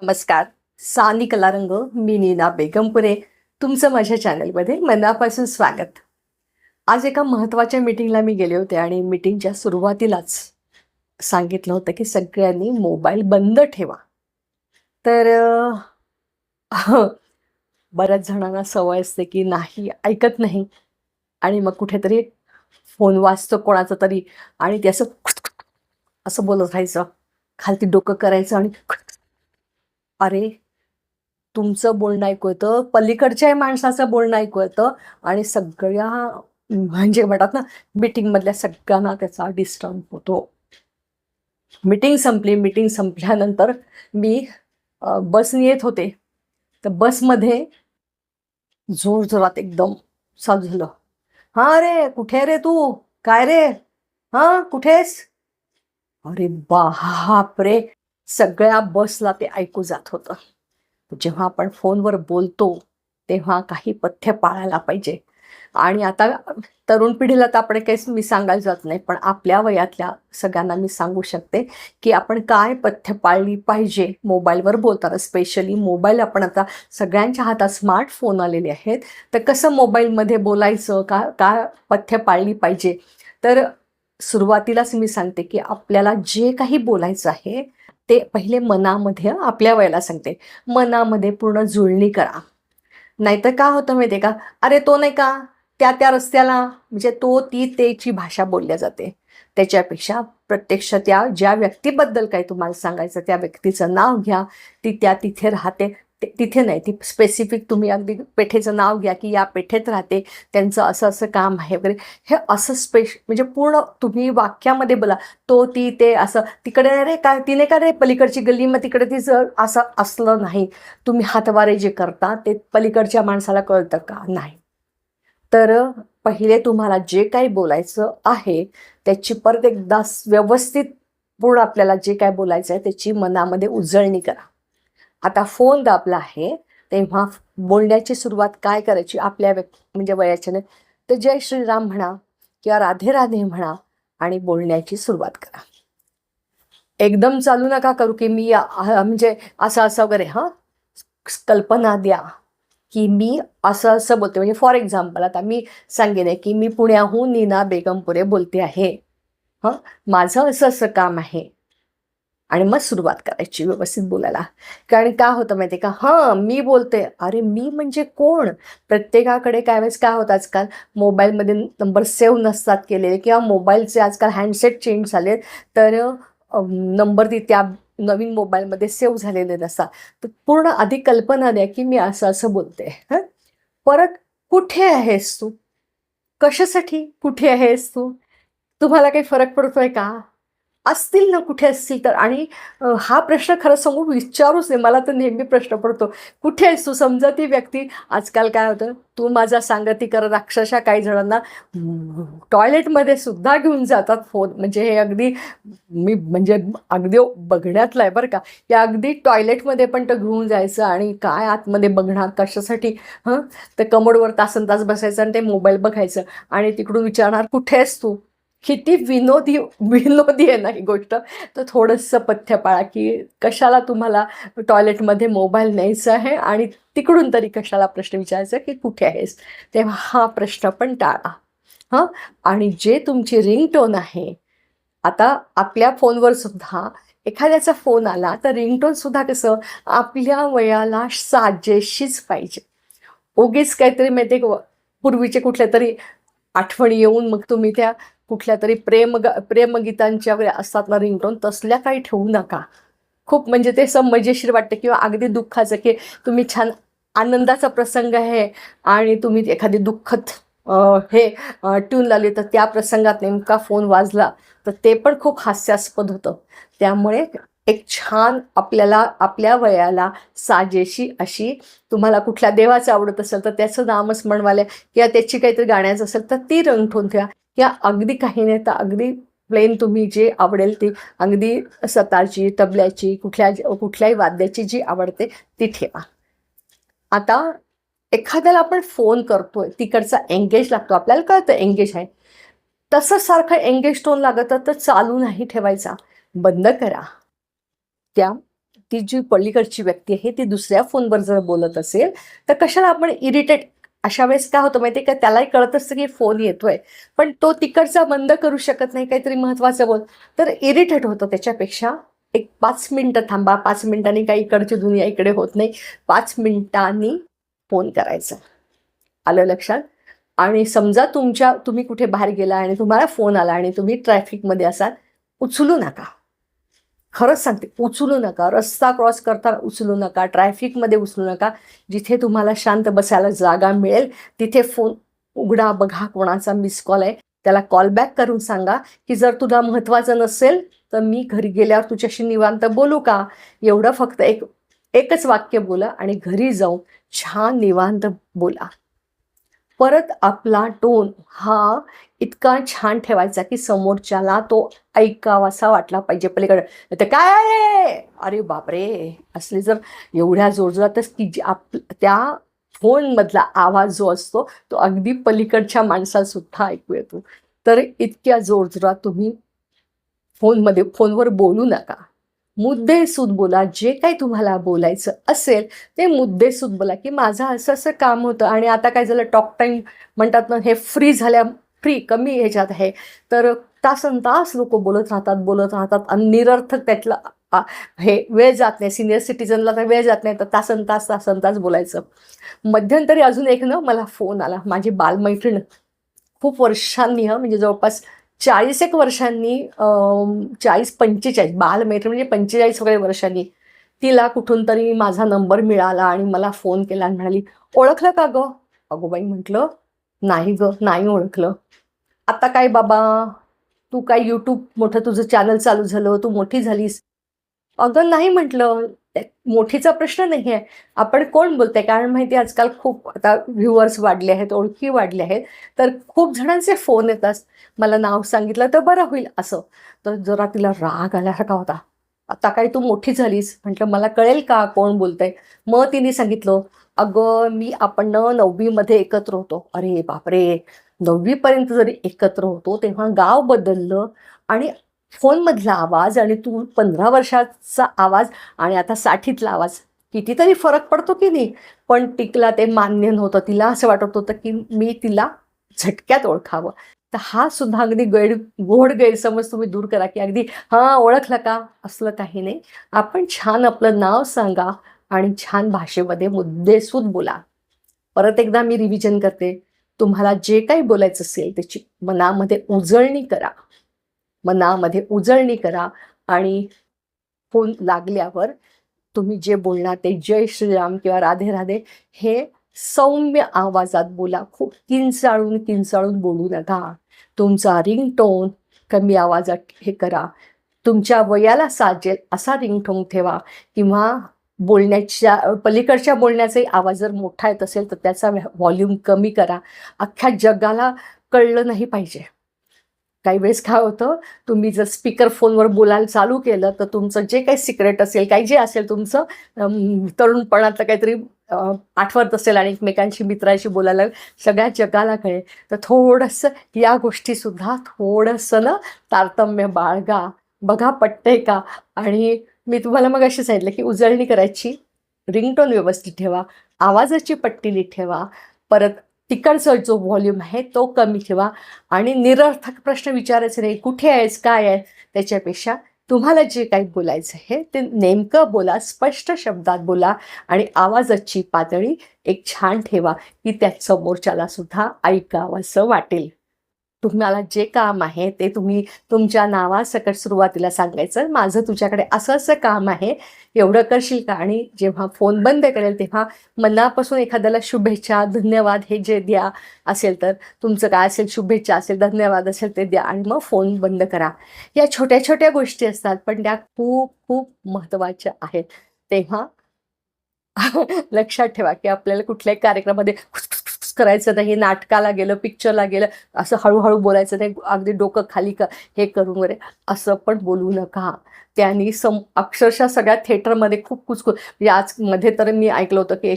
नमस्कार. सानी कलारंग, मी नीना बेगमपुरे. तुमचं माझ्या चॅनलमध्ये मनापासून स्वागत. आज एका महत्त्वाच्या मीटिंगला मी गेले होते आणि मीटिंगच्या सुरुवातीलाच सांगितलं होतं की सगळ्यांनी मोबाईल बंद ठेवा. तर बऱ्याच जणांना सवय असते की नाही, ऐकत नाही आणि मग कुठेतरी फोन वाजतो कोणाचा तरी आणि ते असं असं बोलत राहायचं, खालती डोकं करायचं आणि अरे, तुमचं बोलणं ऐकू येतं, पलीकडच्या माणसाचं बोलणं ऐकू येतं आणि सगळ्या म्हणजे म्हणतात ना, मीटिंगमधल्या सगळ्यांना त्याचा डिस्टर्ब होतो. मीटिंग संपली. मीटिंग संपल्यानंतर मी बसने येत होते. तर बसमध्ये जोरजोरात एकदम चालू झालं. "हां रे, कुठे रे तू? काय रे? हां, कुठेस?" अरे बापरे! सगळ्या बसला ते ऐकू जात होतं. जेव्हा आपण फोनवर बोलतो तेव्हा काही पथ्य पाळायला पाहिजे. आणि आता तरुण पिढीला तर आपण काहीच मी सांगायला जात नाही, पण आपल्या वयातल्या सगळ्यांना मी सांगू शकते की आपण काय पथ्य पाळली पाहिजे मोबाईलवर बोलताना. स्पेशली मोबाईल आपण आता सगळ्यांच्या हातात स्मार्टफोन आलेले आहेत, तर कसं मोबाईलमध्ये बोलायचं, काय पथ्य पाळली पाहिजे. तर सुरुवातीलाच मी सांगते की आपल्याला जे काही बोलायचं आहे ते पहिले मनामध्ये, आपल्या वयाला सांगते, मनामध्ये पूर्ण जुळणी करा. नाहीतर काय होतं माहिती आहे का, अरे तो नाही का त्या त्या रस्त्याला, म्हणजे तो ती तेची भाषा बोलल्या जाते. त्याच्यापेक्षा प्रत्यक्ष त्या ज्या व्यक्तीबद्दल काही तुम्हाला सांगायचं त्या व्यक्तीचं नाव घ्या. ती त्या तिथे राहते, तिथे नाही, ती स्पेसिफिक तुम्ही अगदी पेठेचं नाव घ्या की या पेठेत राहते, त्यांचं असं असं काम आहे वगैरे. हे असं म्हणजे पूर्ण तुम्ही वाक्यामध्ये बोला. तो ती ते असं, तिकडे रे काय तिने का रे पलीकडची गल्ली, मग तिकडे तिचं असं असलं नाही. तुम्ही हातवारे जे करता ते पलीकडच्या माणसाला कळतं का? नाही. तर पहिले तुम्हाला जे काही बोलायचं आहे त्याची परत एकदा व्यवस्थित पूर्ण आपल्याला जे काय बोलायचं आहे त्याची मनामध्ये उजळणी करा. आता फोन दाबला आहे तेव्हा बोलण्याची सुरुवात काय करायची आपल्या म्हणजे वयाच्याने, तर जय श्रीराम म्हणा किंवा राधे राधे म्हणा आणि बोलण्याची सुरुवात करा. एकदम चालू नका करू की मी म्हणजे असं असं वगैरे. हां, कल्पना द्या की मी असं असं बोलते. म्हणजे फॉर एक्झाम्पल आता मी सांगेन की मी पुण्याहून नीना बेगमपुरे बोलते आहे. हां, माझं असं असं काम आहे आणि मग सुरुवात करायची व्यवस्थित बोलायला. कारण काय होतं माहिती आहे का, हां मी बोलते, अरे मी म्हणजे कोण? प्रत्येकाकडे काय वेळेस काय होतं आजकाल मोबाईलमध्ये नंबर सेव्ह नसतात केलेले किंवा मोबाईलचे आजकाल हँडसेट चेंज झालेत, तर नंबर त्या नवीन मोबाईलमध्ये सेव्ह झालेले नसतात. तर पूर्ण आधी कल्पना द्या की मी असं असं बोलते. हं, परत कुठे आहेस तू? कशासाठी कुठे आहेस तू? तुम्हाला काही फरक पडतोय का? असतील ना कुठे असतील तर. आणि हा प्रश्न खरं सांगू विचारूच नये. मला तर नेहमी प्रश्न पडतो, कुठे आहेस तू? समजा ती व्यक्ती, आजकाल काय होतं, तू माझा सांगती कर, अक्षरशः काही जणांना टॉयलेटमध्ये सुद्धा घेऊन जातात फोन. म्हणजे हे अगदी मी म्हणजे अगदी बघण्यातलं आहे बरं का, या अगदी टॉयलेटमध्ये पण तर घेऊन जायचं आणि काय आतमध्ये बघणार कशासाठी. हं, तर कमोडवर तासनतास बसायचं आणि ते मोबाईल बघायचं आणि तिकडून विचारणार कुठे आहेस तू? किती विनोदी विनोदी आहे ना ही गोष्ट. तर थोडंसं पथ्य पाळा की कशाला तुम्हाला टॉयलेटमध्ये मोबाईल न्यायचा आहे आणि तिकडून तरी कशाला प्रश्न विचारायचा की कुठे आहेस. तेव्हा हा प्रश्न पण टाळा. हां, आणि जे तुमची रिंगटोन आहे, आता आपल्या फोनवर सुद्धा एखाद्याचा फोन आला तर रिंगटोन सुद्धा कसं आपल्या वयाला साजेशीच पाहिजे. उगीच काहीतरी माहिती आहे का, पूर्वीचे कुठल्या तरी आठवणी येऊन मग तुम्ही त्या कुठल्या तरी प्रेमगीतांच्या वगैरे असतात ना रिंगटोन, तसल्या काही ठेवू नका. खूप म्हणजे ते असं मजेशीर वाटतं किंवा अगदी दुःखाचं की तुम्ही छान आनंदाचा प्रसंग आहे आणि तुम्ही एखादी दुःखद हे ट्यून लावली, तर त्या प्रसंगात नेमका फोन वाजला तर ते पण खूप हास्यास्पद होतं. त्यामुळे एक छान आपल्याला आपल्या वयाला साजेशी अशी, तुम्हाला कुठल्या देवाचं आवडत असेल तर त्याचं नामस्मरण किंवा त्याची काहीतरी गाण्याचं असेल तर ती रिंगटोन ठेवा. या अगदी काही नाही तर अगदी प्लेन तुम्ही जे आवडेल ती अगदी सतारची, तबल्याची, कुठल्याही वाद्याची जी आवडते ती ठेवा. आता एखाद्याला आपण फोन करतोय, तिकडचा एंगेज लागतो, आपल्याला कळतं एंगेज आहे, तसं सारखं एंगेज टोन लागत तर चालू नाही ठेवायचा, बंद करा. त्या ती जी पलीकडची व्यक्ती आहे ती दुसऱ्या फोनवर जर बोलत असेल तर कशाला आपण इरिटेट. अशा वेळेस काय होतं माहिती आहे का, त्यालाही कळत असतं की फोन येतोय पण तो तिकडचा बंद करू शकत नाही, काहीतरी महत्वाचं बोल, तर इरिटेट होतं. त्याच्यापेक्षा एक 5 मिनिटं थांबा, 5 मिनिटांनी काही इकडची दुनिया इकडे होत नाही, 5 मिनिटांनी फोन करायचा. आलं लक्षात? आणि समजा तुम्ही कुठे बाहेर गेला आणि तुम्हाला फोन आला आणि तुम्ही ट्रॅफिकमध्ये असाल, उचलू नका. खरंच सांगते, उचलू नका. रस्ता क्रॉस करताना उचलू नका, ट्रॅफिकमध्ये उचलू नका. जिथे तुम्हाला शांत बसायला जागा मिळेल तिथे फोन उघडा, बघा कोणाचा मिस कॉल आहे, त्याला कॉल बॅक करून सांगा की जर तुला महत्त्वाचं नसेल तर मी घरी गेल्यावर तुझ्याशी निवांत बोलू का. एवढं फक्त एकच वाक्य बोला आणि घरी जाऊन छान निवांत बोला. परत आपला टोन हा इतका छान ठेवायचा की समोरच्याला तो ऐकावासा वाटला पाहिजे पलीकडे. ते काय आहे, अरे बापरे, असले जर एवढ्या जोरजोरातच की त्या फोनमधला आवाज जो असतो तो अगदी पलीकडच्या माणसाला सुद्धा ऐकू येतो. तर इतक्या जोरजोरात तुम्ही फोनवर बोलू नका. मुद्देसूद बोला. जे काही तुम्हाला बोलायचं असेल ते मुद्देसूद बोला की माझं असं असं काम होतं आणि आता काय झालं, टॉक टाईम म्हणतात ना, हे फ्री कमी ह्याच्यात आहे, तर तासन तास लोक बोलत राहतात आणि निरर्थक त्यातलं हे वेळ जात नाही. सिनियर सिटीजनला तर वेळ जात नाही, तर तासन तास बोलायचं. मध्यंतरी अजून एक ना मला फोन आला, माझी बालमैत्रीण खूप वर्षांनी, म्हणजे जवळपास 40 वर्षांनी, 40-45 बालमैत्री म्हणजे 45 वगैरे वर्षांनी तिला कुठून तरी माझा नंबर मिळाला आणि मला फोन केला आणि म्हणाली, ओळखलं का गं? अगो बाई, म्हटलं नाही गं, नाही ओळखलं. आता काय बाबा, तू काय यूट्यूब मोठं तुझं चॅनल चालू झालं, तू मोठी झालीस? अगं नाही, म्हटलं मोठीचा प्रश्न नाही आहे, आपण कोण बोलतंय. कारण माहिती आजकाल खूप आता व्ह्युअर्स वाढले आहेत, ओळखी वाढल्या आहेत, तर खूप जणांचे फोन येतात. मला नाव सांगितलं तर बरं होईल असं. तर जरा तिला राग आल्यासारखा होता. आता काय तू मोठी झालीस? म्हटलं मला कळेल का कोण बोलतंय. मग तिने सांगितलं, अगं आपण 9वीमध्ये एकत्र होतो. अरे बापरे, 9वीपर्यंत जरी एकत्र होतो तेव्हा गाव बदललं आणि फोनमधला आवाज आणि तू 15 वर्षाचा आवाज आणि आता 60तला आवाज, कितीतरी फरक पडतो की नाही. पण टिकला ते मान्य नव्हतं. तिला असं वाटत होतं की मी तिला झटक्यात ओळखावं. तर हा सुद्धा अगदी गोड गैरसमज तुम्ही दूर करा की अगदी हां ओळखलं का, असलं काही नाही. आपण छान आपलं नाव सांगा आणि छान भाषेमध्ये मुद्देसूद बोला. परत एकदा मी रिव्हिजन करते, तुम्हाला जे काही बोलायचं असेल त्याची मनामध्ये उजळणी करा आणि फोन लागल्यावर तुम्ही जे बोलणार ते जय श्रीराम किंवा राधे राधे हे सौम्य आवाजात बोला. खूप किंचाळून बोलू नका. तुमचा रिंगटोन कमी आवाजात हे करा. तुमच्या वयाला साजेल असा रिंगटोन ठेवा किंवा पलीकडच्या बोलण्याचाही आवाज जर मोठा येत असेल तर त्याचा व्हॉल्यूम कमी करा. अख्ख्या जगाला कळलं नाही पाहिजे. काही वेळेस काय होतं, तुम्ही जर स्पीकर फोनवर बोलायला चालू केलं तर तुमचं जे काही सिक्रेट असेल, काही जे असेल तुमचं तरुणपणातलं काहीतरी आठवत असेल आणि एकमेकांशी मित्रांशी बोलायला सगळ्या जगाला कळेल. तर थोडंसं या गोष्टीसुद्धा थोडंसं ना तारतम्य बाळगा. बघा पटतंय का. आणि मी तुम्हाला मग अशी सांगितलं की उजळणी करायची, रिंगटोन व्यवस्थित ठेवा, आवाजाची पट्टी नीट ठेवा, परत तिकडचा जो व्हॉल्यूम आहे तो कमी ठेवा आणि निरर्थक प्रश्न विचारायचे नाही. कुठे आहेस, काय आहे, त्याच्यापेक्षा तुम्हाला जे काही बोलायचं आहे ते नेमकं बोला, स्पष्ट शब्दात बोला आणि आवाजाची पातळी एक छान ठेवा की त्या समोरच्याला सुद्धा ऐकावंसं वाटेल. तुम्हाला जे काम आहे ते तुम्ही तुमच्या नावासकट सुरुवातीला सांगायचं, माझं तुझ्याकडे असं असं काम आहे, एवढं करशील का. आणि जेव्हा फोन बंद करेल तेव्हा मनापासून एखाद्याला शुभेच्छा, धन्यवाद हे जे द्या असेल, तर तुमचं काय असेल, शुभेच्छा असेल, धन्यवाद असेल ते द्या आणि मग फोन बंद करा. या छोट्या छोट्या गोष्टी असतात पण त्या खूप खूप महत्त्वाच्या आहेत. तेव्हा लक्षात ठेवा की आपल्याला कुठल्याही कार्यक्रमामध्ये करायचं नाही, नाटकाला गेलं, पिक्चरला गेलं, असं हळूहळू बोलायचं नाही, अगदी डोकं खाली हे करून वगैरे असं पण बोलू नका. त्यांनी अक्षरशः सगळ्या थिएटरमध्ये खूप कुचकूच, म्हणजे आज मध्ये तर मी ऐकलं होतं की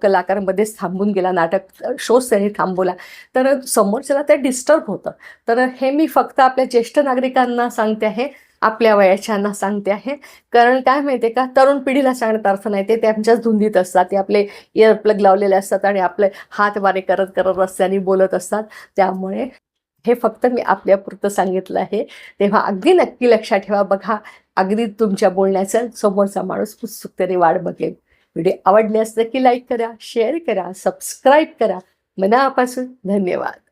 कलाकार मध्येच थांबून गेला, नाटक शोच त्यांनी थांबवला, तर समोरच्याला ते डिस्टर्ब होतं. तर हे मी फक्त आपल्या ज्येष्ठ नागरिकांना सांगते आहे, आपल्या वयाच्यांना सांगते आहे. कारण काय माहिती आहे का, तरुण पिढीला सांगण्यात अर्थ नाही. ते त्यांच्याच धुंदीत असतात, ते आपले इयरप्लग लावलेले असतात आणि आपले हात वारे करत करत रस्त्याने बोलत असतात. त्यामुळे हे फक्त मी आपल्यापुरतं सांगितलं आहे. तेव्हा अगदी नक्की लक्षात ठेवा. बघा, अगदी तुमच्या बोलण्याचा समोरचा माणूस उत्सुकतेने वाट बघेल. व्हिडिओ आवडले असते की लाईक करा, शेअर करा, सबस्क्राईब करा. मनापासून धन्यवाद.